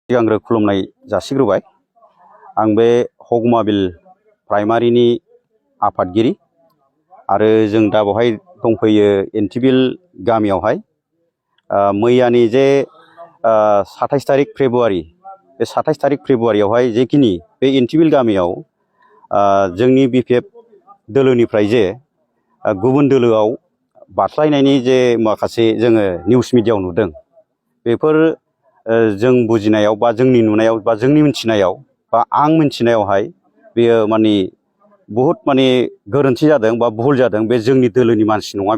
सिगांग्रो खुलुमनाय जासिग्रोबाय। आं बे हगमाबिल प्राइमारिनि आफादगिरि आरो जों दा बेवहाय दंफैयो एन्टिबिल गामियावहाय। मैयानि जे 27 तारिख फेब्रुवारि, बे 27 तारिख फेब्रुवारियावहाय जेखिनि बे एन्टिबिल गामियाव जोंनि बिपिएफ दोलोनिफ्राय जे गुबुन दोलोआव बारस्लायनायनि जे माखासे जोङो निउस मिडियायाव नुदों, बेफोर जों बुजिनायाव बा जोंनि नुनायाव बा जोंनि मिथिनायाव बा आं मिथिनायावहाय बेयो माने बहुद माने गोरोन्थि जादों बा भुल जादों। बे जोंनि दोलोनि मानसि नङा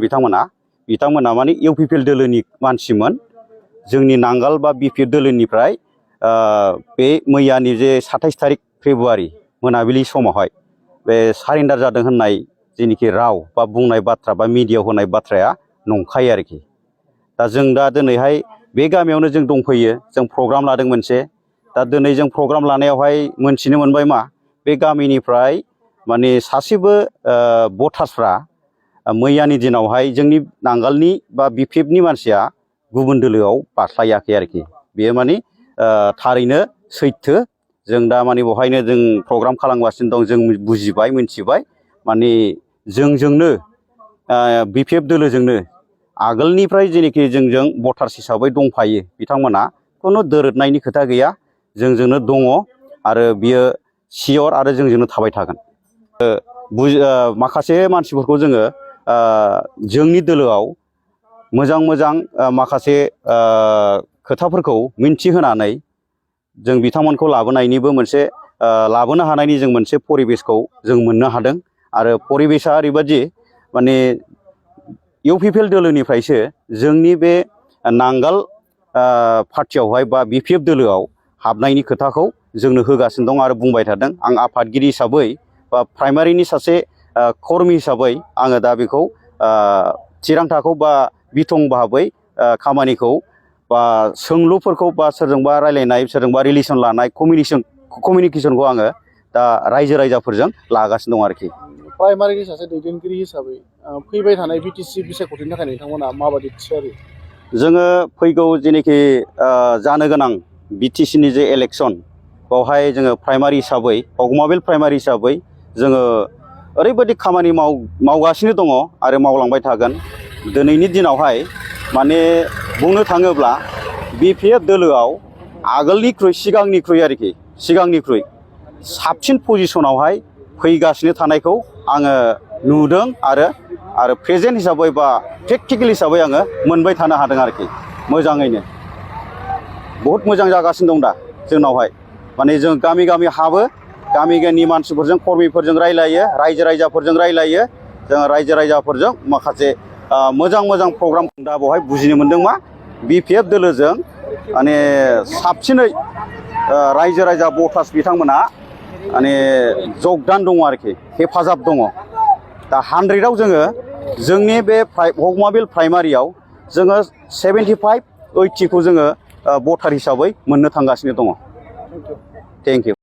बिथांमोना माने इउपिपिएल दोलोनि मानसिमोन। जोंनि नांगाल बा बिपिएफ दोलोनिफ्राय बे मैयानि जे 27 तारिख फेब्रुवारि मोनाबिलि समावहाय बे सारेन्डार जादों होननाय जेनिखि राव बा बुंनाय बाथ्रा बा मिडियायाव होनाय बाथ्राया नंखाय आरोखि। दा जों दा दिनैहाय बे गामियावनो जों दंफैयो, जों प्रग्राम लादों मोनसे। दा दिनै जों प्रग्राम लानायावहाय मोनथिनो मोनबाय मा, बे गामिनिफ्राय माने सासेबो भटार्सफ्रा मैयानि दिनावहाय जोंनि नांगालनि बा बिपिएफनि मानसिया गुबुन दोलोआव बारस्लायाखै आरोखि। बेयो माने थारैनो सैथो। जों दा माने बेवहायनो जों प्रग्राम खालामगासिनो दं। जों बुजिबाय, मिथिबाय, माने जोंजोंनो बिपिएफ दोलोजोंनो आगोलनिफ्राय जेनोखि जोंजों भटार्स हिसाबै दंफायो बिथांमोना खुनु दोरोदनायनि खोथा गैया, जोंजोंनो दङ आरो बियो सियर आरो जोंजोंनो थाबाय थागोन। माखासे मानसिफोरखौ जोङो जोंनि दोलोआव मोजां माखासे खोथाफोरखौ मिन्थिहोनानै जों बिथांमोनखौ लाबोनायनिबो मोनसे लाबोनो हानायनि जों मोनसे परिबेसखौ जों मोननो हादों। आरो परिबेसा ओरैबायदि माने इउपिपिएल दोलोनिफ्रायसो जोंनि बे नांगाल पार्टियावहाय बा बिपिएफ दोलोआव हाबनायनि खोथाखौ जोंनो होगासिनो दं आरो बुंबाय थादों। आं आफादगिरि हिसाबै बा प्राइमारिनि सासे कर्मि हिसाबै आङो दा बेखौ थिरांथाखौ बा बिथं भाबै खामानिखौ बा सोंलुफोरखौ बा सोरजोंबा रायलायनाय, सोरजोंबा रिलेसन लानाय, कमिउनिकेसनखौ आङो दा रायजो राजाफोरजों लागासिनो दं आरोखि। प्राइमारिनि सासे दैदेनगिरि हिसाबै फैबाय थानाय बिटिसि बिसायख'थिनि थाखाय नोंथांमोना माबायदि थियारि? जोङो फैगौ जेनोखि जानो गोनां बिटिसिनि जे इलेक्सन, बावहाय जोङो प्राइमारि हिसाबै हगमाबिल प्राइमारि हिसाबै जोङो ओरैबायदि खामानि मावगासिनो दङ आरो मावलांबाय थागोन। दिनैनि दिनावहाय माने बुंनो थाङोब्ला बिपिएफ दोलोआव आगोलनिख्रुइ सिगांनिख्रुइ साबसिन पजिसनावहाय फैगासिनो थानायखौ आङो नुदों आरो प्रेजेन्ट हिसाबै बा प्रेक्टिकेल हिसाबै आङो मोनबाय थानो हादों आरोखि। मोजाङैनो बहुद मोजां जागासिनो दं दा जोंनावहाय। माने जों गामि गामि हाबो, गामिनि मानसिफोरजों कर्मिफोरजों रायलायो, रायजो राजाफोरजों रायलायो। जों रायजो राजाफोरजों माखासे मोजां प्रग्राम दा बेवहाय बुजिनो मोन्दों मा, बिपिएफ दोलोजों माने साबसिनै रायजो राजा भटार्स बिथांमोना माने जगदान दङ आरोखि, हेफाजाब दङ। दा 100आव जोङो जोंनि बे हगमाबिल प्राइमारियाव जोङो 75-80खौ जोङो भटार हिसाबै मोननो थांगासिनो दङ। Thank you.